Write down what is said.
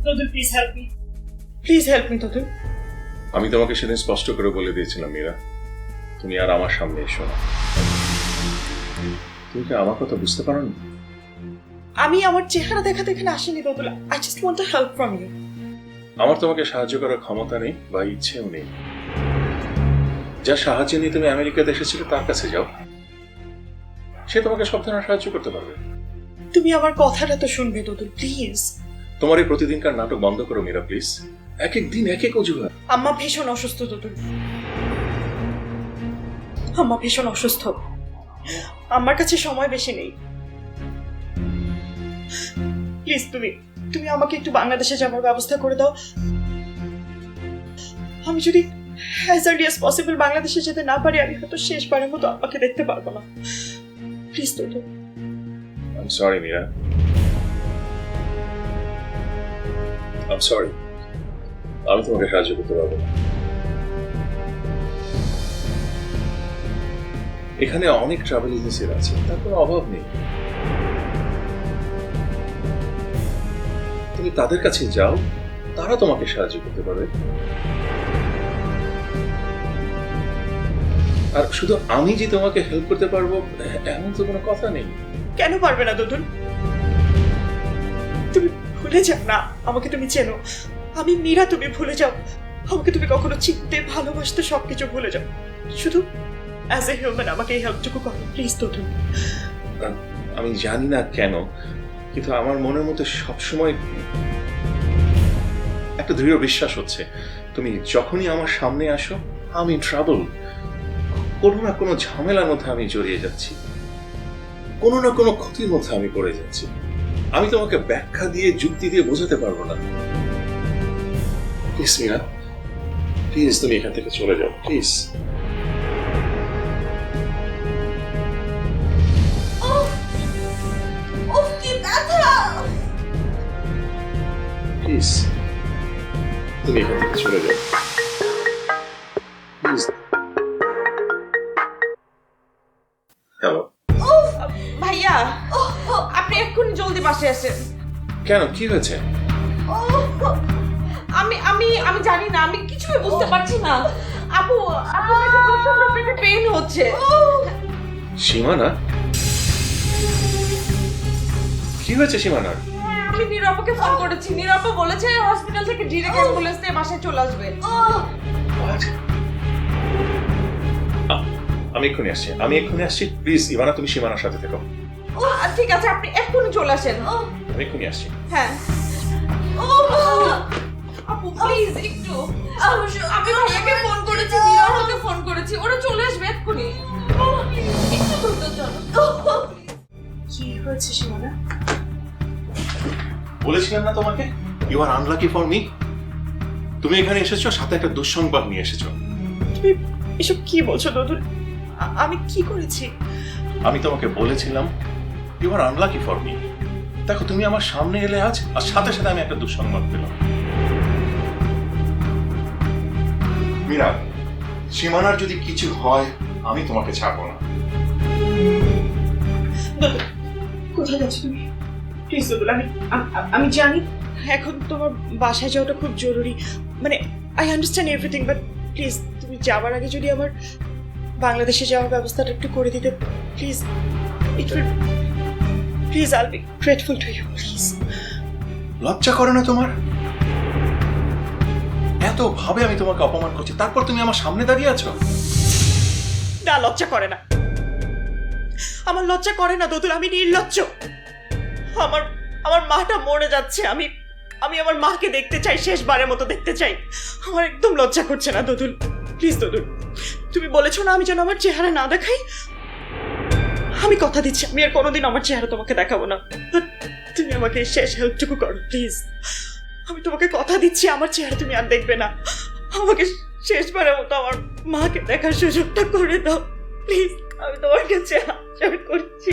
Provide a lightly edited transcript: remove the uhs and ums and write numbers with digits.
Dodul, please help me. Please help me, Dodul. আমি তোমাকে সেদিন স্পষ্ট করে বলে দিয়েছিলাম মীরা, তুমি আর আমার সামনে এসো না। তুমি কি আমার কথা বুঝতে পারো না? আমি আমার চেহারা দেখাতে এখানে আসিনি দোদুল। I just want a help from you. আমার তোমাকে সাহায্য করার ক্ষমতা নেই বা ইচ্ছেও নেই। যা সাহায্য নিয়ে তুমি আমেরিকাতে এসেছিলে তার কাছে যাও, সে তোমাকে সব ধরনের সাহায্য করতে পারবে। তুমি আমার কথাটা তো শুনবে দোদুল, প্লিজ। তোমার এই প্রতিদিনকার নাটক বন্ধ করো মীরা, প্লিজ। এক এক দিন এক এক অজুহাত। আম্মা ভীষণ অসুস্থ দোদুল, আম্মা ভীষণ অসুস্থ। আমার কাছে সময় বেশি নেই। প্লিজ তুমি আমাকে একটু বাংলাদেশে যাওয়ার ব্যবস্থা করে দাও। আমি যদি as early as possible বাংলাদেশে যেতে না পারি, আমি হয়তো শেষবারের মতো আমাকে দেখতে পারবো না। Please Dodul. I'm sorry Meera, I'm sorry, আমি তোমাকে সাহায্য করতে পারবো না। এখানে অনেক ট্রাভেল এজেন্সির আছে, তার কোনো অভাব নেই। তুমি তাদের কাছে যাও, তারা তোমাকে সাহায্য করতে পারবে। আর শুধু আমি যে তোমাকে হেল্প করতে পারবো এমন তো কোনো কথা নেই। কেন পারবে না দোদুল? তুমি ভুলে যাও না আমাকে, তুমি চেনো আমি মীরা। তুমি ভুলে যাও আমাকে, তুমি কখনো চিনতে ভালোবাসতে সবকিছু ভুলে যাও। শুধু অ্যাজ এ হিউম্যান আমাকে এই হেল্পটুকু করো প্লিজ দোদুল। আমি জানি না কেন, কিন্তু আমার মনের মধ্যে সবসময় একটা দৃঢ় বিশ্বাস হচ্ছে তুমি যখনই আমার সামনে আসো আমি ট্রাবল, কোনো না কোনো ঝামেলার মধ্যে আমি জড়িয়ে যাচ্ছি, কোনো না কোনো ক্ষতির মধ্যে আমি পড়ে যাচ্ছি। আমি তোমাকে ব্যাখ্যা দিয়ে যুক্তি দিয়ে বোঝাতে পারবো না। প্লিজ মীরা, প্লিজ তুমি এখান থেকে চলে যাও, প্লিজ। প্লিজ তুমি এখান থেকে চলে যাও, প্লিজ। হ্যালো ভাইয়া, আপনি এক্ষুনি জলদি বাসে আসেন। কেন, কি হয়েছে? আমি আমি আমি জানি না, আমি কিছুই বুঝতে পারছি না। আপু আপু নাকি প্রচন্ড পেটে পেইন হচ্ছে। সীমানা, কি হয়েছে সীমানার? আমি নীরবাকে ফোন করেছি, নীরবা বলেছে হসপিটাল থেকে ডিরেক্ট অ্যাম্বুলেন্স নিয়ে বাসায় চলে আসবে। আমি এক্ষুনি আসছি, প্লিজ ইভানা তুমি সীমানার সাথে থেকো। ঠিক আছে, আপনি এক্ষুনি চলে আসেন। আমি এক্ষুনি আসছি। হ্যাঁ আপু প্লিজ একটু। আমি ভাইয়াকে ফোন করেছি, নীরবাকে ফোন করেছি, ওরা চলে আসবে এক্ষুনি। একটু দ্রুত চলো। কি হয়েছে সীমানা? বলেছিলাম না তোমাকে, you are unlucky for me. তুমি এখানে এসেছো, সাথে একটা দুঃসংবাদ নিয়ে এসেছো। তুমি এসব কি বলছো দোদুল? আমি কি করেছি? আমি তোমাকে বলেছিলাম you are unlucky for me. দেখো তুমি আমার সামনে এলে আজ, আর সাথে সাথে আমি একটা দুঃসংবাদ পেলাম। মীরা, সীমানার যদি কিছু হয় আমি তোমাকে ছাড়বো না। দোদুল, কোথায় যাচ্ছ তুমি? প্লিজ দোদুল, আমি জানি এখন তোমার বাসায় যাওয়াটা খুব জরুরি, মানে I understand everything, but please তুমি যাওয়ার আগে যদি আমার বাংলাদেশে যাওয়ার ব্যবস্থাটা একটু করে দিতে please. It will, please I'll be grateful to you, please. লজ্জা করে না তোমার? এত ভাবে আমি তোমাকে অপমান করছি, তারপর তুমি আমার সামনে দাঁড়িয়ে আছো। না, লজ্জা করে না, আমার লজ্জা করে না দোদুল। আমি নির্লজ্জ। আমার মাটা মরে যাচ্ছে, আমি আমার মাকে দেখতে চাই, শেষবারের মতো দেখতে চাই। আমার একদম লজ্জা করছে না দোদুল, প্লিজ দোদুল। তুমি বলেছো না আমি যেন আমার চেহারা না দেখাই, আমি কথা দিচ্ছি আমি আর কোনোদিন আমার চেহারা তোমাকে দেখাবো না। তুমি আমাকে শেষ হেল্পটুকু করো প্লিজ। আমি তোমাকে কথা দিচ্ছি আমার চেহারা তুমি আর দেখবে না। আমাকে শেষবারের মতো আমার মাকে দেখার সুযোগটা করে দাও প্লিজ। আমি তোমার কাছে আশা করছি।